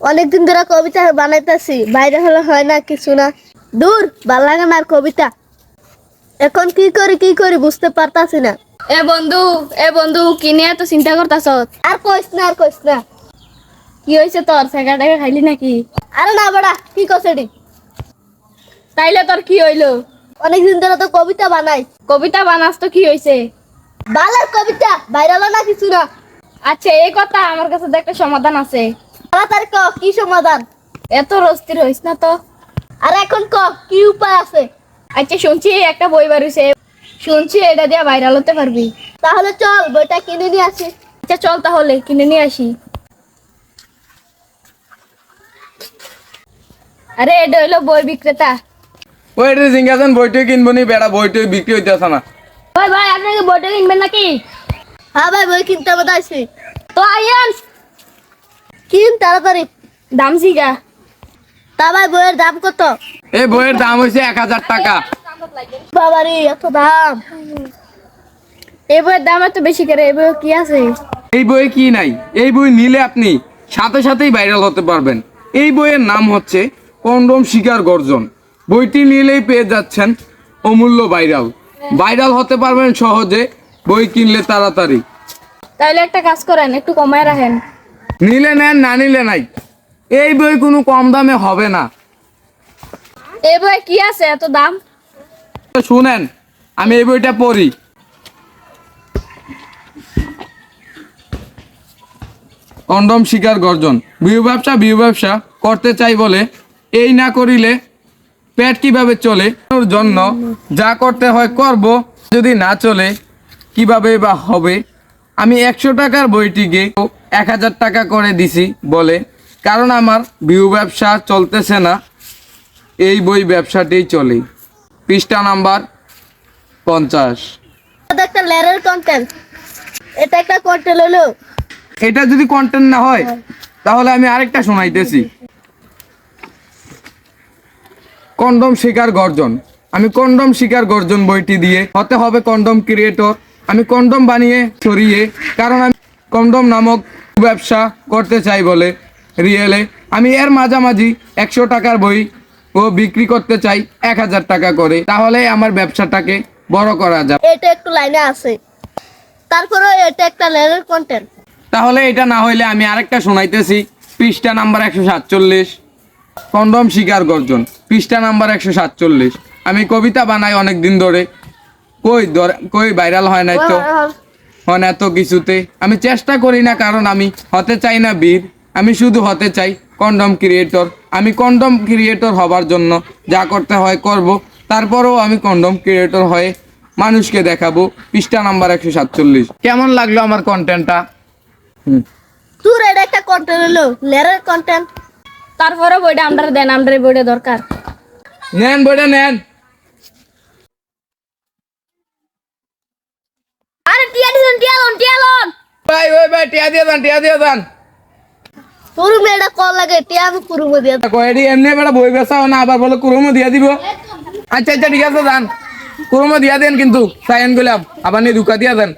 অনেকদিন ধরে কবিতা বানাইতেছি, বাইরে হলে হয় না কিছু না। দূর, ভাল লাগে না আর কবিতা। এখন কি করি বুঝতে পারতাছি না। এ বন্ধু কি নিয়ে এত চিন্তা করতাছ? আর কইস না। কি হয়েছে তোর? সেগাটাকে খাইলি নাকি? আরে না বড়া, কি কইছড়ি? তাইলে তোর কি হইলো? অনেকদিন ধরে তো কবিতা বানাই। কবিতা বানাস তো কি হয়েছে? বালার কবিতা বাইরে হলো না কিছু না। আচ্ছা এই কথা, আমার কাছে তো একটা সমাধান আছে। তাড়াতাড়ি ক, কি সমাধান? এত অস্থির হইস না তো। আর এখন ক, কি উপায় আছে? আচ্ছা শুনছি একটা বই বাড়িছে, শুনছি এটা দিয়ে ভাইরাল হতে পারবি। তাহলে চল বইটা কিনে নিয়ে আসি। আচ্ছা চল তাহলে কিনে নিয়ে আসি। আরে এটা হইলো বই বিক্রেতা। ওই রে জিঙ্গাসান বইটই কিনবো নি বেড়া, বইটই বিক্রি হইতেছে না। ভাই ভাই আপনাকে বইটা কিনবেন নাকি? হ্যাঁ ভাই, বই কিনতে হবে আইছি। তো আইয়েন। কিন তাড়াতাড়ি। দাম জিগা। তা ভাই বইয়ের দাম কত? এই বইয়ের দাম হয়েছে 1000 টাকা। বাবারে, এত দাম! এই বইয়ের দাম এত বেশি করে? এই বই কি আছে? এই বইয়ে কি নাই? এই বই নিলে আপনি সাথে সাথেই ভাইরাল হতে পারবেন। এই বইয়ের নাম হচ্ছে কন্ডম শিকার গর্জন। বইটি নিলেই পেয়ে যাচ্ছেন অমূল্য ভাইরাল। ভাইরাল হতে পারবেন সহজে, বই কিনলে তাড়াতাড়ি। তাইলে একটা কাজ করেন, একটু কমায় রাখেন। নিলে নেন, না নিলে নাই। এই বই কোনো কম দামে হবে না। এই বইয়ে কি আছে এত দাম? শুনেন, আমি এই বইটা পড়ি। কন্ডম শিকার গর্জন। বিহু ব্যবসা করতে চাই বলে, এই না করিলে পেট কিভাবে চলে? ওর জন্য যা করতে হয় করব, যদি না চলে কিভাবে বা হবে? আমি 100 টাকার বইটিকে 1000 টাকা করে দিছি বলে, কারণ আমার বিহু ব্যবসা চলতেছে না, এই বই ব্যবসাটি চলে। পৃষ্ঠা নাম্বার 50। এটা একটা লেরের কন্টেন্ট। এটা একটা কন্টেন্ট হলো। এটা যদি কন্টেন্ট না হয় তাহলে আমি আরেকটা শোনাইতেছি। কন্ডম শিকার গর্জন। আমি কন্ডম শিকার গর্জন বইটি দিয়ে হতে হবে কন্ডম ক্রিয়েটর। আমি কন্ডম বানিয়ে ছড়িয়ে, কারণ আমি কন্ডম নামক ব্যবসা করতে চাই বলে রিয়েলে আমি এর মাঝামাঝি 100 টাকার বই ও বিক্রি করতে চাই 1000 টাকা করে। তাহলে আমার ব্যবসাটাকে বড় করা যাবে। এটা একটু লাইনে আছে, তারপরে এটা একটা লেরের কন্টেন্ট। তাহলে এটা না হইলে আমি আরেকটা শোনাইতেছি। পৃষ্ঠা নাম্বার 147, কন্ডম শিকার গর্জন। পৃষ্ঠা নাম্বার 147। আমি কবিতা বানাই অনেক দিন ধরে, কই ভাইরাল হয় নাই তো, হয় না তো কিছুতে। আমি চেষ্টা করি না, কারণ আমি হতে চাই না বীর, আমি শুধু হতে চাই কন্ডম ক্রিয়েটর। আমি কন্ডম ক্রিয়েটর হবার জন্য যা করতে হয় করব, তারপরেও আমি কন্ডম ক্রিয়েটর হয়ে মানুষকে দেখাবো। পৃষ্ঠা নাম্বার 147। কেমন লাগলো আমার কন্টেন্টটা? তোর এটা একটা কন্টেন্ট হলো, লেরের কন্টেন্ট। তারপরে বইটা আমরা দেন, আমরা এই বইটা দরকার। নেন বইটা নেন। আরে টিয়া লন। ভাই টিয়া দিয়ে দেন। তোর মেয়েটা কল লাগে, টিয়া আমি কুরুমো দিয়ে দেব। কয়েডি এমনি বেটা বই বেচাও না, আবার বলে কুরুমো দিয়া দিব। আচ্ছা ঠিক আছে, যান কুরুমো দিয়া দেন, কিন্তু সাইন গুলাম আবার নিয়ে ধোকা দিয়া দেন।